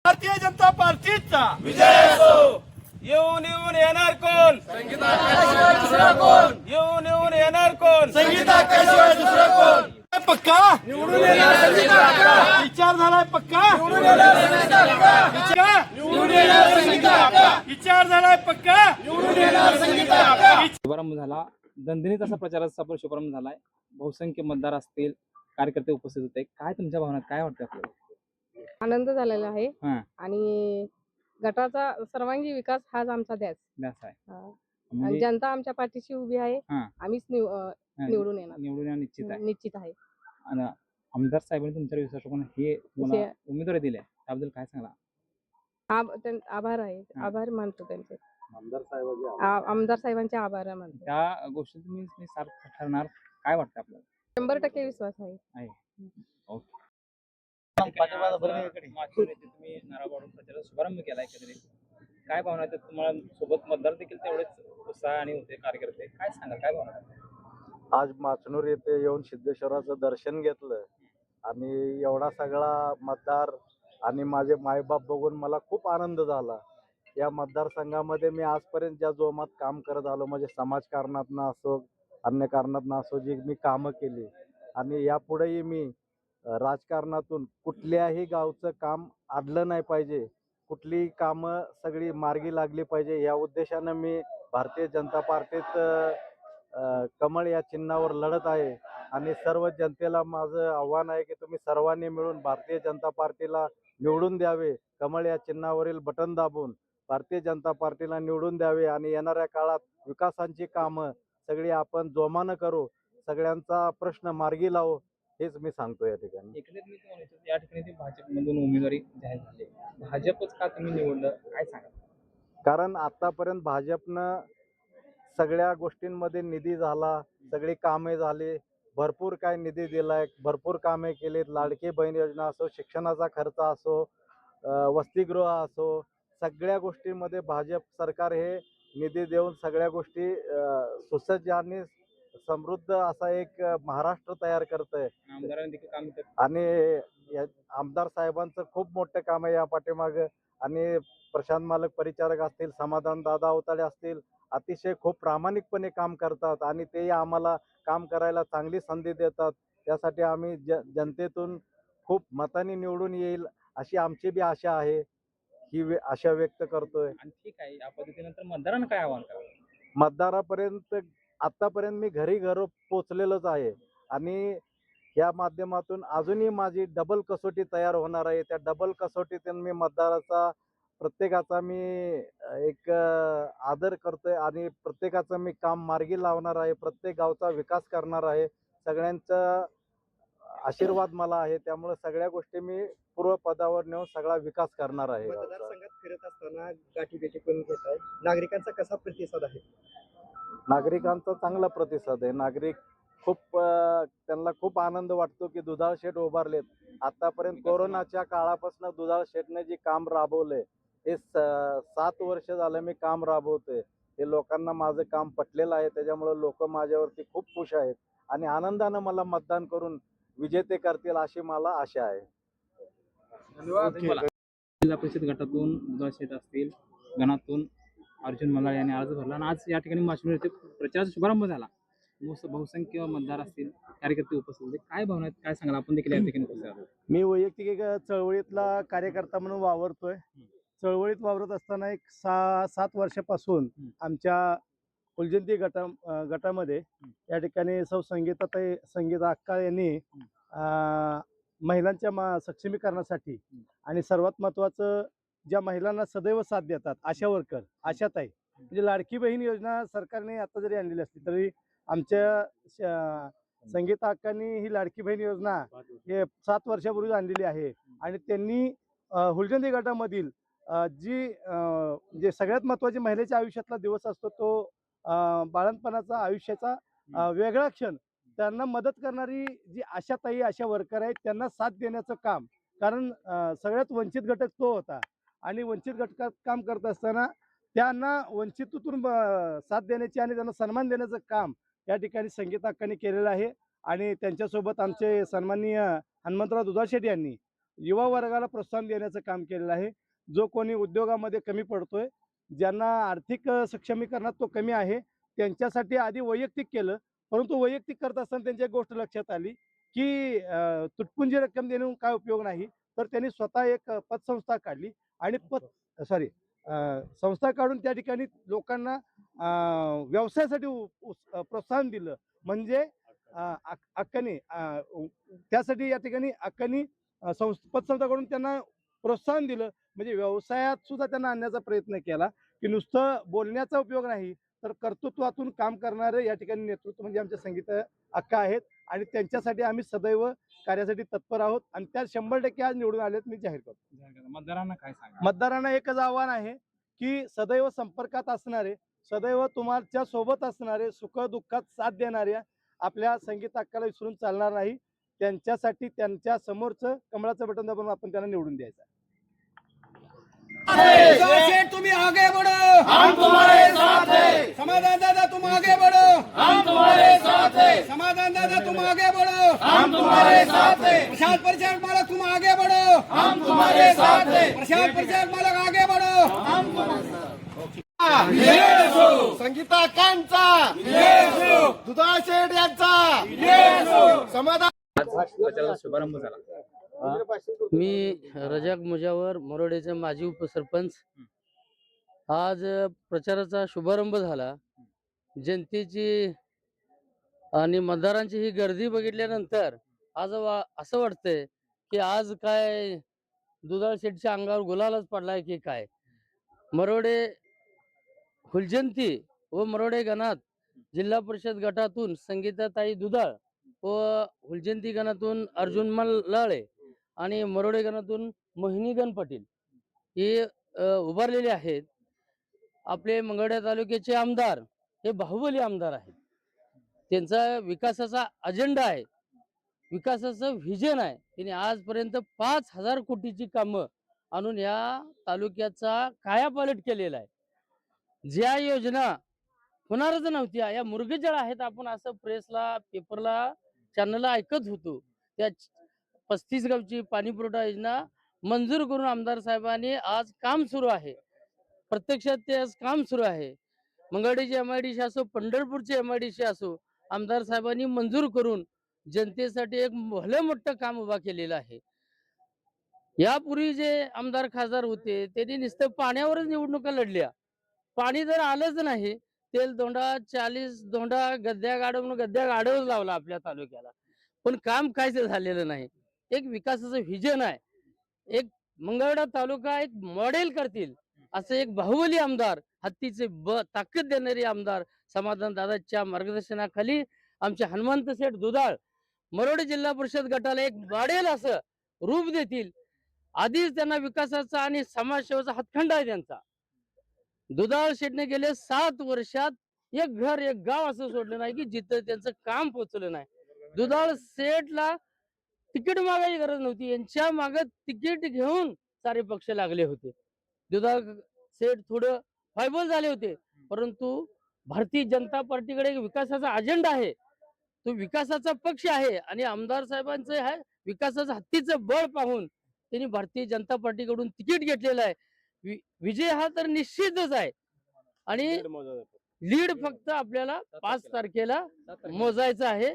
भारतीय जनता पार्टीचा विजय असो. येऊन येऊन येणार कोण? येऊन येऊन येणार कोण? संगीताशिवाय दुसरं कोण? पक्का निवडून येणार. विचार झालाय पक्का निवडून येणार. विचार झालाय पक्का निवडून येणार. शुभारंभ झाला. दणदणीत असा प्रचाराचा शुभारंभ झालाय. बहुसंख्य मतदार असतील, कार्यकर्ते उपस्थित होते. काय तुमच्या भावना, काय वाटतं आपल्याला? आनंद झालेला आहे हा, आणि गटाचा सर्वांगी विकास हाच आमचा ध्यास आहे. आणि म्हणजे जनता आमच्या पाठीशी उभी आहे. हा. आम्हीच निवडून येणार निश्चित आहे. निश्चित आहे. आणि आमदार साहेबांनी तुमच्यावर विश्वास टाकून हे तुम्हाला उमेदवारी दिली, त्याबद्दल काय सांगा? आभार आहे. आभार मानतो त्यांचे. आमदार साहेबांचे आभार मानतो. त्या गोष्टी तुम्ही सार्थ ठरणार, काय वाटतं आपल्याला? 100% विश्वास आहे. ओके. तुम्ही नारायणवाडीहून प्रचाराचा शुभारंभ केला एकत्रित. काय भावना आहेत तुम्हाला? सोबत मतदार देखील तेवढेच उत्साह आणि होते कार्यकर्ते. काय सांगा, काय भावना आहेत? आज माचनूर येथे येऊन सिद्धेश्वराचं दर्शन घेतलं आणि एवढा सगळा मतदार आणि माझे मायबाप बघून मला खूप आनंद झाला. या मतदारसंघामध्ये मी आजपर्यंत ज्या जोमात काम करत आलो, म्हणजे समाजकारणातनं असो, अन्य कारणातनं असो, जी मी कामं केली आणि यापुढेही मी राजकारणातून कुठल्याही गावचं काम अडलं नाही पाहिजे, कुठलीही कामं सगळी मार्गी लागली पाहिजे, या उद्देशानं मी भारतीय जनता पार्टीत कमळ या चिन्हावर लढत आहे. आणि सर्व जनतेला माझं आव्हान आहे की तुम्ही सर्वांनी मिळून भारतीय जनता पार्टीला निवडून द्यावे. कमळ या चिन्हावरील बटन दाबून भारतीय जनता पार्टीला निवडून द्यावे आणि येणाऱ्या काळात विकासांची कामं सगळी आपण जोमानं करू, सगळ्यांचा प्रश्न मार्गी लावू, हेच मी सांगतो या ठिकाणी. एकंदरीत मी तुम्हाला विचारतो, या ठिकाणी भाजपमधून उमेदवारी जाहीर झाली, भाजपच का तुम्ही निवडलं, काय सांगा? कारण आतापर्यंत भाजपनं सगळ्या गोष्टींमध्ये निधी झाला, सगळी कामे झाली, भरपूर काय निधी दिलाय, भरपूर कामे केलीत. लाडकी बहीण योजना असो, शिक्षणाचा खर्च असो, वसतिगृह असो, सगळ्या गोष्टींमध्ये भाजप सरकार हे निधी देऊन सगळ्या गोष्टी सुसज्ज आणि समृद्ध असा एक महाराष्ट्र तयार करतंय. आमदारांनी देखील काम केलं आणि आमदार साहेबांचं खूप मोठं काम आहे या पाठीमागं. आणि प्रशांत मालक परिचारक असतील, समाधान दादा अवताडे असतील, अतिशय खूप प्रामाणिकपणे काम करतात आणि ते आम्हाला काम करायला चांगली संधी देतात. त्यासाठी आम्ही जनतेतून खूप मतांनी निवडून येईल अशी आमची बी आशा आहे, ही आशा व्यक्त करतोय. आणि ठीक आहे, या पद्धतीनंतर मतदारांना काय आव्हान करावं? मतदारापर्यंत आतापर्यंत मी घरी पोचलेलोच आहे आणि या माध्यमातून अजूनही माझी डबल कसोटी तयार होणार आहे. त्या डबल कसोटीतून मी मतदाराचा प्रत्येकाचा मी एक आदर करतोय आणि प्रत्येकाचं मी काम मार्गी लावणार आहे. प्रत्येक गावचा विकास करणार आहे. सगळ्यांचा आशीर्वाद मला आहे, त्यामुळे सगळ्या गोष्टी मी पूर्वपदावर नेऊन सगळा विकास करणार आहे. मतदारसंघात फिरत असताना गाठीभेटी पण घेत आहे, नागरिकांचा कसा प्रतिसाद आहे? नागरिकांचा चांगला प्रतिसाद आहे. नागरिक त्यांना खूप आनंद वाटतो की दुधाळ शेड उभारलेत. आतापर्यंत कोरोनाच्या काळापासून दुधाळ शेडने जे काम राबवलंय, हे 7 वर्ष झालं मी काम राबवतोय. हे लोकांना माझं काम पटलेलं आहे, त्याच्यामुळे लोक माझ्यावरती खूप खुश आहेत आणि आनंदानं मला मतदान करून विजेते करतील अशी मला आशा आहे. जिल्हा परिषद गटातून दुधाळ शेठ असतील, गणातून अर्जुन मल्हार यांनी अर्ज भरला आणि आज या ठिकाणी माचनूर येथे प्रचाराचा शुभारंभ झाला. बहुसंख्य मतदार असतील, कार्यकर्ते उपस्थित होते. काय भावना आहेत, काय सांगाल? आपण देखील या ठिकाणी उपस्थित आहोत. मी वैयक्तिक एक चळवळीतला कार्यकर्ता म्हणून वावरतोय. चळवळीत वावरत असताना एक 6-7 वर्षापासून आमच्या फुलजयंती गटामध्ये या ठिकाणी संगीता अक्का यांनी महिलांच्या सक्षमीकरणासाठी आणि सर्वात महत्त्वाचं ज्या महिलांना सदैव साथ देतात अशा वर्कर, आशाताई, म्हणजे लाडकी बहीण योजना सरकारने आता जरी आणलेली असली तरी आमच्या संगीता अक्कांनी ही लाडकी बहीण योजना हे 7 वर्षापूर्वी आणलेली आहे. आणि त्यांनी फुलजयंती गटामधील जे सगळ्यात महत्त्वाचे महिलेच्या आयुष्यातला दिवस असतो तो बाळंतपणाचा आयुष्याचा वेगळा क्षण, त्यांना मदत करणारी जी आशाताई, आशा वर्कर आहेत, त्यांना साथ देण्याचं काम, कारण सगळ्यात वंचित घटक तो होता आणि वंचित घटकात काम करत असताना त्यांना वंचितून साथ देण्याची आणि त्यांना सन्मान देण्याचं काम या ठिकाणी संगीता अक्कांनी केलेलं आहे. आणि त्यांच्यासोबत आमचे सन्माननीय हनुमंतराव दुधाळ शेठ यांनी युवा वर्गाला प्रोत्साहन देण्याचं काम केलेलं आहे. जो कोणी उद्योगामध्ये कमी पडतोय, ज्यांना आर्थिक सक्षमीकरणात तो कमी आहे, त्यांच्यासाठी आधी वैयक्तिक केलं. परंतु वैयक्तिक करत असताना त्यांची एक गोष्ट लक्षात आली, की तुटपुंजी रक्कम देऊन काय उपयोग नाही. तर त्यांनी स्वतः एक पतसंस्था काढली आणि संस्था काढून त्या ठिकाणी लोकांना व्यवसायासाठी प्रोत्साहन दिलं. म्हणजे अक्कानी त्यासाठी या ठिकाणी अक्कानी पतसंस्थाकडून त्यांना प्रोत्साहन दिलं. म्हणजे व्यवसायात सुद्धा त्यांना आणण्याचा प्रयत्न केला, की नुसतं बोलण्याचा उपयोग नाही, तर कर्तृत्वातून काम करणारे या ठिकाणी नेतृत्व म्हणजे आमचे संगीत अक्का आहेत आणि त्यांच्यासाठी आम्ही सदैव कार्यासाठी तत्पर आहोत आणि त्या 100% आज निवडून आलेत मी जाहीर करतो. मतदारांना काय सांगा? मतदारांना एकच आव्हान आहे, की सदैव संपर्कात असणारे, सदैव तुमच्या सोबत असणारे, सुख-दुःखात साथ देणाऱ्या आपल्या संगीत अक्काला विसरून चालणार नाही. त्यांच्यासाठी त्यांच्या समोरचं कमळाचं बटन दाबून आपण त्यांना निवडून द्यायचं. सेठ तुम आगे बढ़ो, हम तुम्हारे साथ हैं। समाधान दादा तुम आगे बढ़ो, हम तुम्हारे साथ हैं। समाधान दादा तुम आगे बढ़ो, हम तुम्हारे साथ हैं। प्रसाद परिचारक मालक तुम आगे बढ़ो, हम तुम्हारे साथ हैं। प्रसाद परिचारक मालक आगे बढ़ो, हम संगीता कांचा, दुधाळ शेठ यांचा समाधान. प्रचाराचा शुभारंभ झाला. मी रजाक मुजावर मरोडेचे माजी उपसरपंच. आज प्रचाराचा शुभारंभ झाला. जनतेची आणि मतदारांची ही गर्दी बघितल्यानंतर आज असं वाटतंय की आज काय दुधाळ शेठच्या अंगावर गुलालच पडलाय की काय. मरोडे फुलजंती व मरोडे गणात जिल्हा परिषद गटातून संगीताताई दुधाळ व फुलजंती गणातून अर्जुन मल्लाळे आणि मरोडे गणातून मोहिनीगण पाटील हे उभारलेले आहेत. आपले मंगळवेढा तालुक्याचे आमदार हे बाहुबली आमदार आहेत. त्यांचा विकासाचा अजेंडा आहे, विकासाचं व्हिजन आहे. त्यांनी आजपर्यंत 5,000 कोटीची कामं आणून या तालुक्याचा कायापालट केलेला आहे. ज्या योजना होणारच नव्हत्या या मुरगजळ आहेत. आपण असं प्रेसला, पेपरला, चॅनलला ऐकत होतो. त्या 35 गावची पाणी पुरवठा योजना मंजूर करून आमदार साहेबांनी आज काम सुरू आहे. प्रत्यक्षात ते आज काम सुरू आहे. मंगळवेढ्याची MIDC असो, पंढरपूरची MIDC असो, आमदार साहेबांनी मंजूर करून जनतेसाठी एक भलं मोठं काम उभा केलेलं आहे. यापूर्वी जे आमदार खासदार होते त्यांनी नुसतं पाण्यावरच निवडणुका लढल्या. पाणी जर आलंच नाही, तेल धोंडा 40 धोंडा गद्द्या गाडव म्हणून गद्द्या गाडवच लावला आपल्या तालुक्याला, पण काम काहीच झालेलं नाही. एक विकासाचं व्हिजन आहे. एक मंगळवेढा तालुका एक मॉडेल करतील असं एक बाहुबली आमदार, हत्तीचे ताकद देणारे आमदार समाधान दादाच्या मार्गदर्शनाखाली आमचे हनुमंत शेठ दुधाळ मरोडे जिल्हा परिषद गटाला एक मॉडेल असं रूप देतील. आधीच त्यांना विकासाचा आणि समाजसेवेचा हातखंडा आहे त्यांचा. दुधाळ शेठने गेले 7 वर्षात एक घर एक गाव असं सोडलं नाही की जिथं त्यांचं काम पोचलं नाही. दुधाळ शेठला तिकीट मागायची गरज नव्हती, यांच्या मागे तिकीट घेऊन सारे पक्ष लागले होते. दुधाळ शेठ थोडं फायबल झाले होते, परंतु भारतीय जनता पार्टीकडे एक विकासाचा अजेंडा आहे. तो विकासाचा पक्ष आहे आणि आमदार साहेबांचं आहे विकासाचं हत्तीचं बळ पाहून त्यांनी भारतीय जनता पार्टीकडून तिकीट घेतलेलं आहे. विजय हा तर निश्चितच आहे आणि लीड फक्त आपल्याला 5 तारखेला मोजायचं आहे.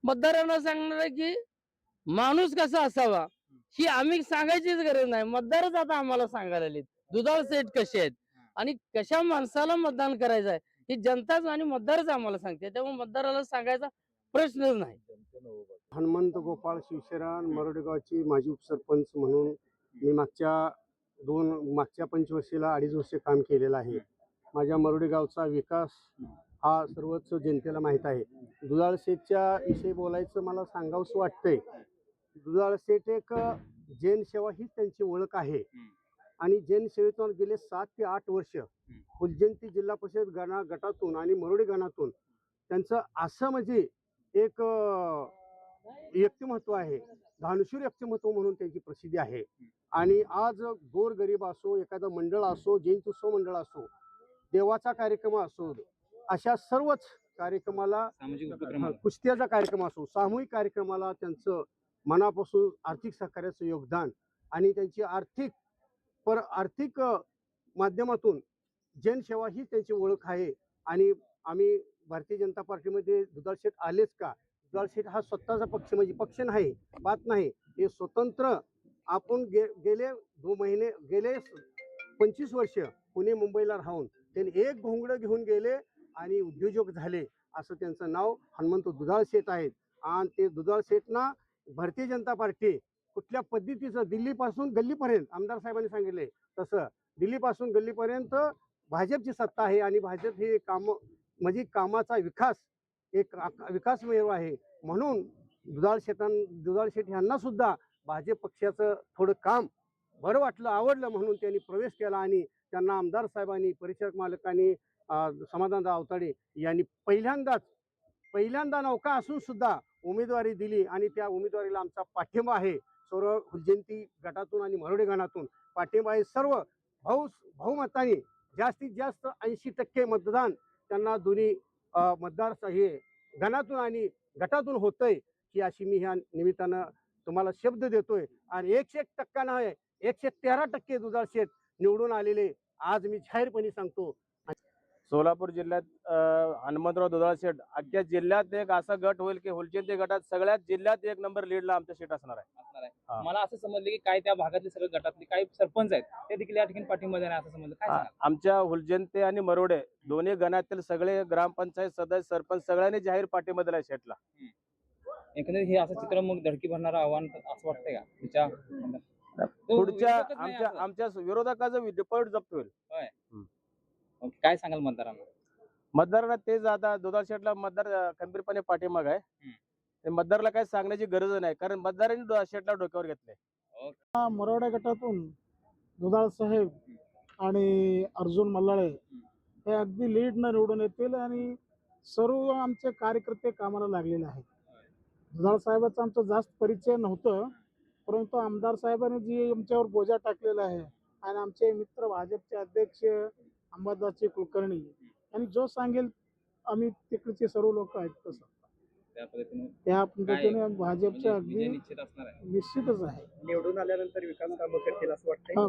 मतदारांना सांगणार आहे की माणूस कसा असावा ही आम्ही सांगायचीच गरज नाही. मतदारच आता आम्हाला सांगायला लागले दुधाळ सेठ कसे आहेत आणि कशा माणसाला मतदान करायचं आहे ही जनताच आणि मतदारच आम्हाला सांगते. त्यामुळे मतदाराला सांगायचा प्रश्नच नाही. हनुमंत गोपाळ शिवशरण मरोडेगावची माजी उपसरपंच म्हणून मी मागच्या पंचवर्षीला 2.5 वर्षे काम केलेलं आहे. माझ्या मरोडे गावचा विकास हा सर्वच जनतेला माहीत आहे. दुधाळ शेठच्या विषयी बोलायचं मला सांगावंसं वाटतंय. दुधाळ शेठ एक जनसेवा हीच त्यांची ओळख आहे आणि जनसेवेतून गेले 7 ते 8 वर्ष फुलजंती जिल्हा परिषद गटातून आणि मरोडे गणातून त्यांचं असं म्हणजे एक व्यक्तिमत्व आहे, धानुशीर व्यक्तिमत्व म्हणून त्यांची प्रसिद्धी आहे. आणि आज गोरगरीब असो, एखादं मंडळ असो, जयंत्योत्सव मंडळ असो, देवाचा कार्यक्रम असो, अशा सर्वच कार्यक्रमाला, कुस्त्याचा कार्यक्रम असो, सामूहिक कार्यक्रमाला त्यांचं मनापासून आर्थिक सहकार्याचं योगदान आणि त्यांची आर्थिक माध्यमातून जनसेवा ही त्यांची ओळख आहे. आणि आम्ही भारतीय जनता पार्टीमध्ये दुधाळ शेठ आलेच का? दुधाळ शेठ हा स्वतःचा पक्ष म्हणजे पक्ष नाही, बात नाही, हे स्वतंत्र. आपण गेले 25 वर्ष पुणे मुंबईला राहून त्यांनी एक घोंगडं घेऊन गेले आणि उद्योजक झाले. असं त्यांचं नाव हनुमंत दुधाळ शेठ आहेत. आणि ते दुधाळ शेठना भारतीय जनता पार्टी कुठल्या पद्धतीचं दिल्लीपासून गल्लीपर्यंत आमदार साहेबांनी सांगितले तसं दिल्लीपासून गल्लीपर्यंत भाजपची सत्ता आहे. आणि भाजप हे म्हणजे कामाचा विकास एक विकासमेव आहे. म्हणून दुधाळ शेठ यांना सुद्धा भाजप पक्षाचं थोडं काम बरं वाटलं, आवडलं, म्हणून त्यांनी प्रवेश केला. आणि त्यांना आमदार साहेबांनी, परिचारक मालकांनी, समाधानराव आवताडे यांनी पहिल्यांदा नौका असून सुद्धा उमेदवारी दिली. आणि त्या उमेदवारीला आमचा पाठिंबा आहे. सर्व हुलजयंती गटातून आणि मरोडे गणातून पाठिंबा आहे. सर्व बहुमताने जास्तीत जास्त 80% मतदान त्यांना दोन्ही मतदार हे गणातून आणि गटातून होतंय की अशी मी ह्या निमित्तानं तुम्हाला शब्द देतोय. आणि 101% नाही, 113% दुधाळ शेठ निवडून आलेले आज मी जाहीरपणे सांगतो. सोलापूर जिल्ह्यात हनुमंतराव दुधाळ शेठ अख्ख्या जिल्ह्यात एक असा गट होईल की हुलजयंती गटात सगळ्यात जिल्ह्यात 1 नंबर लीडला आमचा शेठ असणार आहे. हा. मला असं समजलं की काय त्या भागातले सगळे गटातले काही सरपंच आहेत ते देखील या ठिकाणी पाठिंबा देणार असं समजलं. काय सांगाल? आमच्या हुलजयंती आणि मरोडे दोन्ही गणातील सगळे ग्रामपंचायत सदस्य, सरपंच सगळ्यांनी जाहीर पाठिंबा दिलाय शेठला. एकंदरीत हे असं चित्र मग धडकी भरणारं आव्हान असं वाटतंय का तुमच्या पुढच्या विरोधकच नाही असं. आमच्या विरोधकाचं डिपॉझिट जप्त होईल. ओके, काय सांगाल मतदारांना? मतदारांना तेच आता दुधाळ शेठला मतदार खंबीरपणे पाठिंबा आहे. ते मतदाराला काही सांगण्याची गरज नाही, कारण मतदारांनी शेठला डोक्यावर घेतलंय. मरोडा गटातून दुधाळ साहेब आणि अर्जुन मल्लाळे हे अगदी लीडनं निवडून येतील आणि सर्व आमचे कार्यकर्ते कामाला लागलेले आहेत. दुधाळ साहेबाचा आमचा जास्त परिचय नव्हतं, परंतु आमदार साहेबांनी जी आमच्यावर बोजा टाकलेला आहे आणि आमचे मित्र भाजपचे अध्यक्ष अंबादासजी कुलकर्णी यांनी जो सांगेल आम्ही तिकडचे सर्व लोक ऐकतो. त्या पद्धतीने भाजपचे अगदी निश्चित असणार आहे. निश्चितच आहे. निवडून आल्यानंतर विकास कामं करतील असं वाटतंय. हा,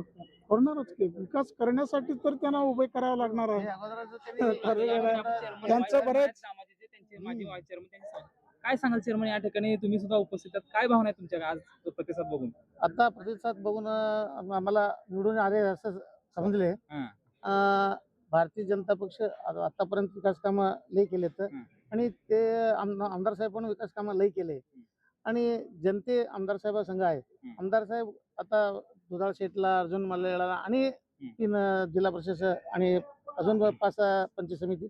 करणारच की. विकास करण्यासाठी तर त्यांना उभे करावं लागणार आहे. त्यांचं बरेच माजी व्हाईस चेअरमन त्यांनी काय सांगाल चेअरमन, या ठिकाणी तुम्ही सुद्धा उपस्थित आहात, काय भावना आहे तुमच्या आज प्रतिसाद बघून? आता प्रतिसाद बघून आम्हाला निवडून आले असं समजले. भारतीय जनता पक्ष आतापर्यंत विकास कामं लई केलेत आणि ते आमदार साहेब पण विकास कामं लई केले आणि जनते आमदार साहेब संघ आहे. आमदार साहेब आता दुधाळ शेठला, अर्जुन मल्लाळेला आणि 3 जिल्हा परिषद आणि अजून 5 पंचायत समिती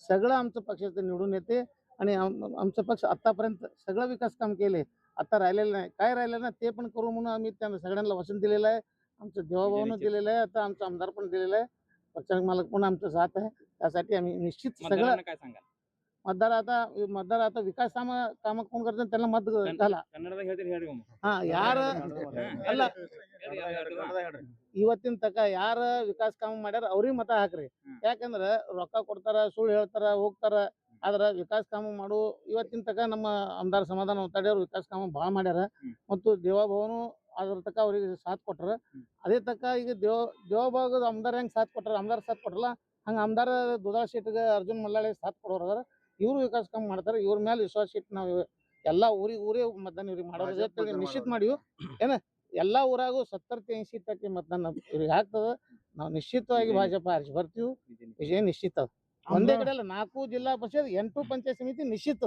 सगळं आमचं पक्षाचं निवडून येते. आणि आमचं पक्ष आतापर्यंत सगळं विकास काम केले. आता राहिलेलं नाही, काय राहिलं ना ते पण करू म्हणून आम्ही त्यांना सगळ्यांना वचन दिलेलं आहे. आमचं देवाभावनं दिलेलं आहे, आता आमचा आमदार पण दिलेला आहे, प्रचारक मालक पण आमचं साथ आहे. त्यासाठी आम्ही निश्चित सगळं काय सांगाल? मतदार आता विकास काम कोण करतात त्यांना मत घाला. ಕನ್ನಡದಾಗ ಹೇಳ್ತೀರಿ ಹೇಳ್ರಿ ಒಮ್ಮೆ. ಹಾ ಯಾರ ಅಲ್ಲ ಇವತ್ತಿನ ತಕ ಯಾರ ವಿಕಾಸ್ ಕಾಮ ಮಾಡ್ಯಾರ ಅವ್ರಿಗೆ ಮತ ಹಾಕ್ರಿ. ಯಾಕಂದ್ರ ರೊಕ್ಕ ಕೊಡ್ತಾರ, ಸುಳ್ಳು ಹೇಳ್ತಾರ, ಹೋಗ್ತಾರ. ಆದ್ರ ವಿಕಾಸ್ ಕಾಮ ಮಾಡು ಇವತ್ತಿನ ತಕ ನಮ್ಮ ಆಮದಾರ್ ಸಮಾಧಾನ ಅವತಾಡೆ ಅವ್ರು ವಿಕಾಸ್ ಕಾಮ ಭಾಳ ಮಾಡ್ಯಾರ ಮತ್ತು ದೇವಭವನು ಅದ್ರ ತಕ ಅವ್ರಿಗೆ ಸಾಥ್ ಕೊಟ್ಟಾರ. ಅದೇ ತಕ ಈಗ ದೇವಭಾಗದ ಆಮದಾರ್ ಹೆಂಗ್ ಸಾಥ್ ಕೊಟ್ಟಾರ, ಆಮದಾರ್ ಸಾಥ್ ಕೊಟ್ಟರಲ್ಲ ಹಂಗ ಆಮದಾರ ದುಧಾಳ ಶೆಟ್ಟಿಗೆ ಅರ್ಜುನ್ ಮಲ್ಲಾಳೆ ಸಾಥ್ ಕೊಡೋರು ಅದಾರ. ಇವ್ರು ವಿಕಾಸ್ ಕಾಮ ಮಾಡ್ತಾರೆ. ಇವ್ರ ಮೇಲೆ ವಿಶ್ವಾಸ ಇಟ್ಟು ನಾವು ಎಲ್ಲಾ ಊರೇ ಮತದಾನ ಇವ್ರಿಗೆ ಮಾಡೋರು ನಿಶ್ಚಿತ ಮಾಡಿವು. ಏನ ಎಲ್ಲಾ ಊರಾಗೂ 70-80% ಮತದಾನ ಇವ್ರಿಗೆ ಆಗ್ತದ. ನಾವು ನಿಶ್ಚಿತವಾಗಿ ಭಾಜಪ ಆರಿಸಿ ಬರ್ತೀವಿ. ವಿಜಯ ನಿಶ್ಚಿತ. ಒಂದೇ ಕಡೆ ಅಲ್ಲ, 4 ಜಿಲ್ಲಾ ಪರಿಷತ್ 8 ಪಂಚಾಯತ್ ಸಮಿತಿ ನಿಶ್ಚಿತ.